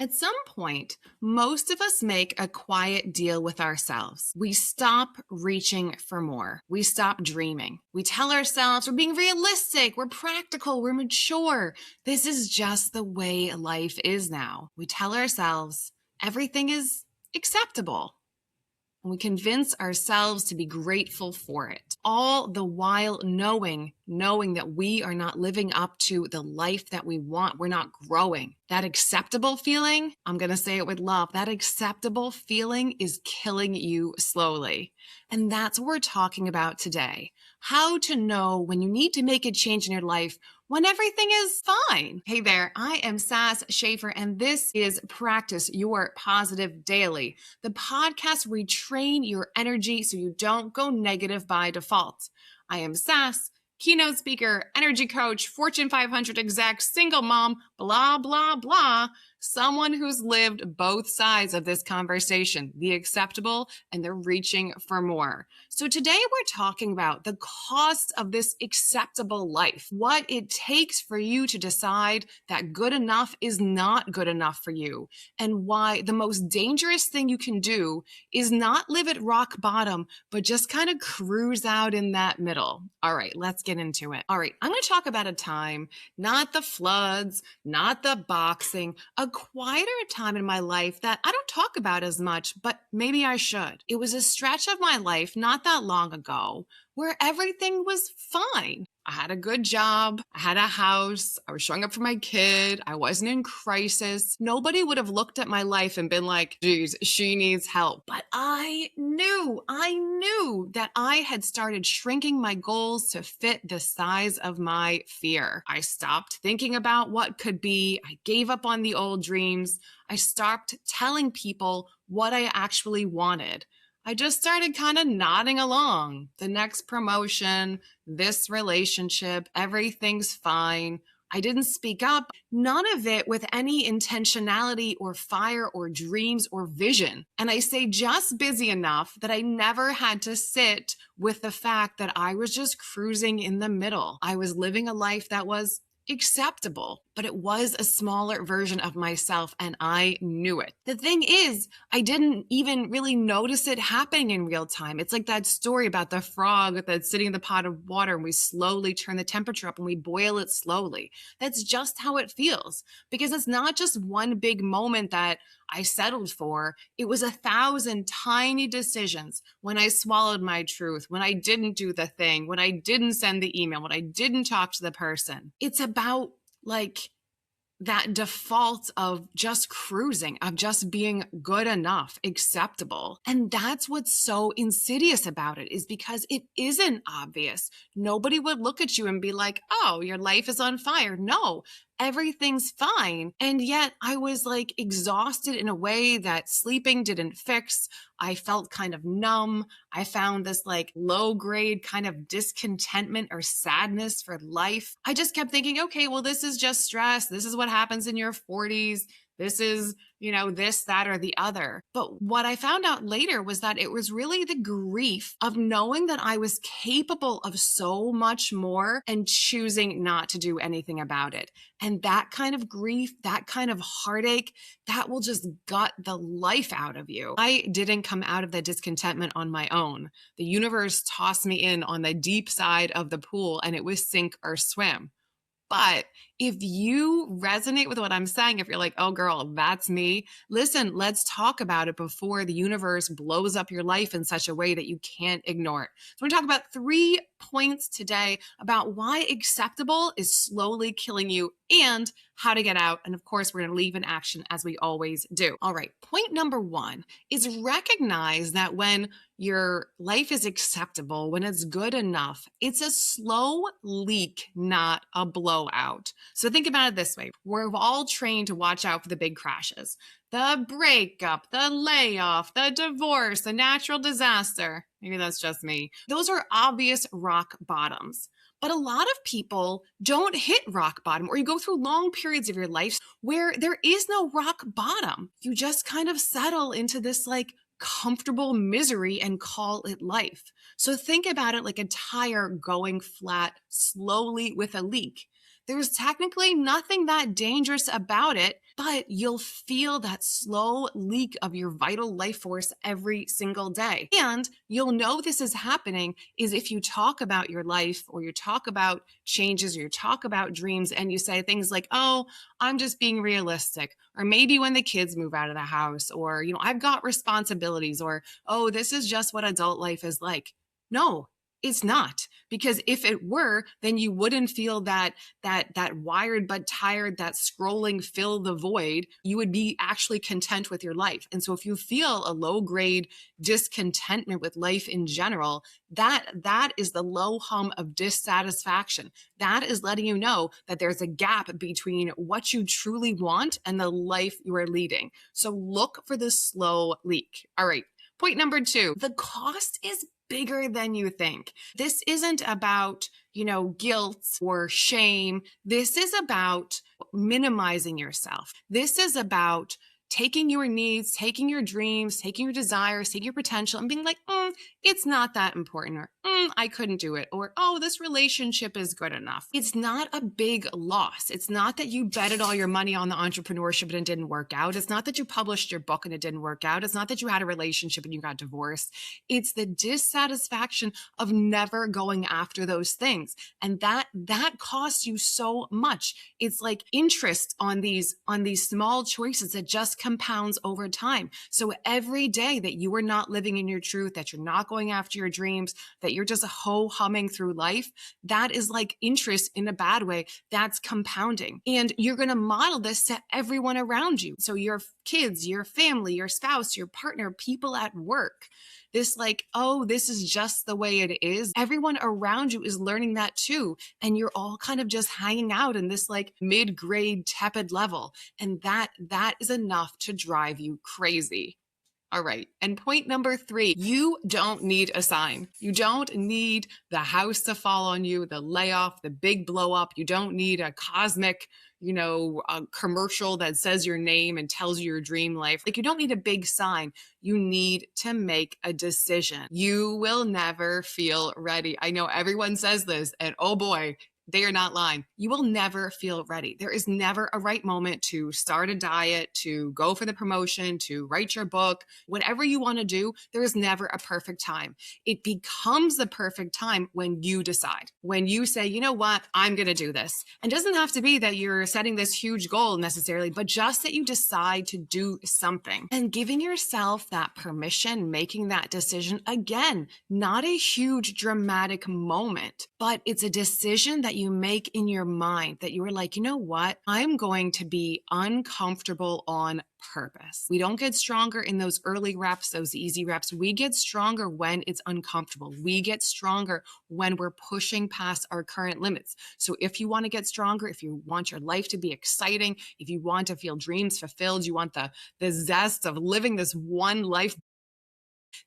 At some point, most of us make a quiet deal with ourselves. We stop reaching for more. We stop dreaming. We tell ourselves we're being realistic, we're practical, we're mature. This is just the way life is now. We tell ourselves everything is acceptable. And we convince ourselves to be grateful for it, all the while knowing that we are not living up to the life that we want. We're not growing. That acceptable feeling, I'm going to say it with love, that acceptable feeling is killing you slowly. And that's what we're talking about today. How to know when you need to make a change in your life when everything is fine. Hey there, I am Sass Schaefer, and this is Practice Your Positive Daily, the podcast where we train your energy so you don't go negative by default. I am Sass, keynote speaker, energy coach, Fortune 500 exec, single mom, blah, blah, blah. Someone who's lived both sides of this conversation, the acceptable and the reaching for more. So today we're talking about the cost of this acceptable life, what it takes for you to decide that good enough is not good enough for you, and why the most dangerous thing you can do is not live at rock bottom, but just kind of cruise out in that middle. All right, let's get into it. All right, I'm going to talk about a time, not the floods, not the boxing, a quieter time in my life that I don't talk about as much, but maybe I should. It was a stretch of my life not that long ago where everything was fine. I had a good job. I had a house. I was showing up for my kid. I wasn't in crisis. Nobody would have looked at my life and been like, geez, she needs help. But I knew that I had started shrinking my goals to fit the size of my fear. I stopped thinking about what could be. I gave up on the old dreams. I stopped telling people what I actually wanted. I just started kind of nodding along. The next promotion, this relationship, everything's fine. I didn't speak up, none of it with any intentionality or fire or dreams or vision. And I say just busy enough that I never had to sit with the fact that I was just cruising in the middle. I was living a life that was acceptable, but it was a smaller version of myself and I knew it. The thing is, I didn't even really notice it happening in real time. It's like that story about the frog that's sitting in the pot of water and we slowly turn the temperature up and we boil it slowly. That's just how it feels because it's not just one big moment that I settled for. It was 1,000 tiny decisions when I swallowed my truth, when I didn't do the thing, when I didn't send the email, when I didn't talk to the person. It's about like that default of just cruising, of just being good enough, acceptable. And that's what's so insidious about it is because it isn't obvious. Nobody would look at you and be like, oh, your life is on fire. No, everything's fine. And yet I was like exhausted in a way that sleeping didn't fix. I felt kind of numb. I found this like low grade kind of discontentment or sadness for life. I just kept thinking, okay, well, this is just stress. This is what happens in your 40s. This is, this, that, or the other. But what I found out later was that it was really the grief of knowing that I was capable of so much more and choosing not to do anything about it. And that kind of grief, that kind of heartache, that will just gut the life out of you. I didn't come out of that discontentment on my own. The universe tossed me in on the deep side of the pool and it was sink or swim. But if you resonate with what I'm saying, if you're like, oh girl, that's me, listen, let's talk about it before the universe blows up your life in such a way that you can't ignore it. So we're going to talk about 3 points today about why acceptable is slowly killing you and how to get out. And of course, we're going to leave in action as we always do. All right. Point number 1 is recognize that when your life is acceptable, when it's good enough, it's a slow leak, not a blowout. So think about it this way. We're all trained to watch out for the big crashes, the breakup, the layoff, the divorce, the natural disaster. Maybe that's just me. Those are obvious rock bottoms. But a lot of people don't hit rock bottom, or you go through long periods of your life where there is no rock bottom. You just kind of settle into this like comfortable misery and call it life. So think about it like a tire going flat slowly with a leak. There's technically nothing that dangerous about it, but you'll feel that slow leak of your vital life force every single day. And you'll know this is happening is if you talk about your life or you talk about changes or you talk about dreams and you say things like, oh, I'm just being realistic. Or maybe when the kids move out of the house, or, I've got responsibilities, or, oh, this is just what adult life is like. No, it's not. Because if it were, then you wouldn't feel that wired but tired, that scrolling fill the void. You would be actually content with your life. And so if you feel a low grade discontentment with life in general, that is the low hum of dissatisfaction. That is letting you know that there's a gap between what you truly want and the life you are leading. So look for the slow leak. All right. Point number 2, the cost is bigger than you think. This isn't about, guilt or shame. This is about minimizing yourself. This is about taking your needs, taking your dreams, taking your desires, taking your potential and being like, it's not that important, or I couldn't do it, or, oh, this relationship is good enough. It's not a big loss. It's not that you betted all your money on the entrepreneurship and it didn't work out. It's not that you published your book and it didn't work out. It's not that you had a relationship and you got divorced. It's the dissatisfaction of never going after those things. And that costs you so much. It's like interest on these small choices that just compounds over time. So every day that you are not living in your truth, that you're not going after your dreams, that you're just ho-humming through life, that is like interest in a bad way. That's compounding. And you're going to model this to everyone around you. So your kids, your family, your spouse, your partner, people at work. This like, oh, this is just the way it is. Everyone around you is learning that too. And you're all kind of just hanging out in this like mid-grade tepid level. And that is enough to drive you crazy. All right. And point number 3, you don't need a sign. You don't need the house to fall on you, the layoff, the big blow up. You don't need a cosmic, a commercial that says your name and tells you your dream life. Like, you don't need a big sign. You need to make a decision. You will never feel ready. I know everyone says this, and oh boy, they are not lying. You will never feel ready. There is never a right moment to start a diet, to go for the promotion, to write your book, whatever you want to do. There is never a perfect time. It becomes the perfect time when you decide, when you say, you know what, I'm going to do this. And it doesn't have to be that you're setting this huge goal necessarily, but just that you decide to do something and giving yourself that permission, making that decision. Again, not a huge dramatic moment, but it's a decision that you make in your mind that you are like, you know what? I'm going to be uncomfortable on purpose. We don't get stronger in those early reps, those easy reps. We get stronger when it's uncomfortable. We get stronger when we're pushing past our current limits. So if you want to get stronger, if you want your life to be exciting, if you want to feel dreams fulfilled, you want the zest of living this one life,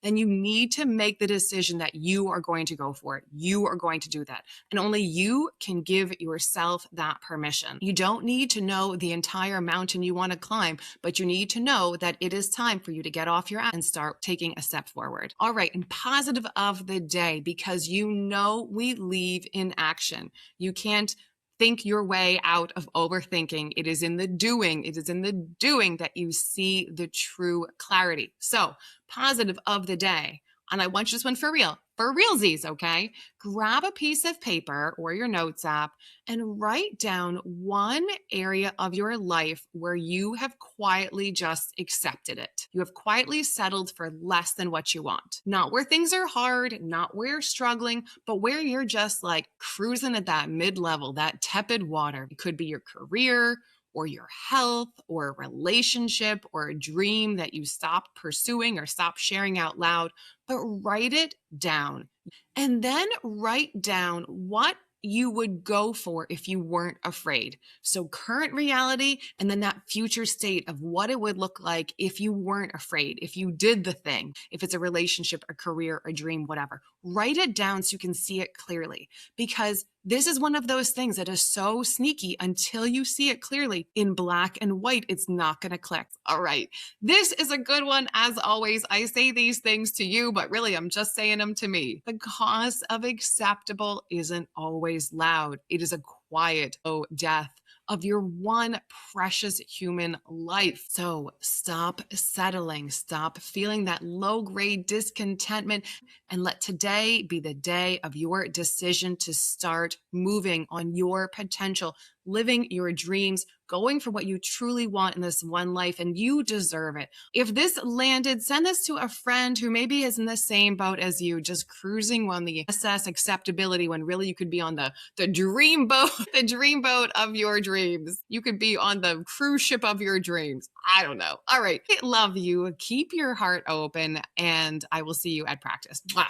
then you need to make the decision that you are going to go for it. You are going to do that. And only you can give yourself that permission. You don't need to know the entire mountain you want to climb, but you need to know that it is time for you to get off your ass and start taking a step forward. All right. And positive of the day, because we leave in action. You can't think your way out of overthinking. It is in the doing. It is in the doing that you see the true clarity. So, positive of the day. And I want you this one for realsies, okay? Grab a piece of paper or your notes app and write down one area of your life where you have quietly just accepted it. You have quietly settled for less than what you want. Not where things are hard, not where you're struggling, but where you're just like cruising at that mid-level, that tepid water. It could be your career, or your health, or a relationship, or a dream that you stopped pursuing or stopped sharing out loud, but write it down. And then write down what you would go for if you weren't afraid. So current reality, and then that future state of what it would look like if you weren't afraid, if you did the thing, if it's a relationship, a career, a dream, whatever. Write it down so you can see it clearly, because this is one of those things that is so sneaky. Until you see it clearly in black and white, it's not going to click. All right. This is a good one. As always, I say these things to you, but really I'm just saying them to me. The cost of acceptable isn't always loud. It is a quiet, death of your one precious human life. So stop settling, stop feeling that low grade discontentment, and let today be the day of your decision to start moving on your potential, living your dreams, going for what you truly want in this one life, and you deserve it. If this landed, send this to a friend who maybe is in the same boat as you, just cruising on the SS acceptability when really you could be on the dream boat, the dream boat of your dreams. You could be on the cruise ship of your dreams. I don't know. All right. I love you. Keep your heart open, and I will see you at practice. Mwah.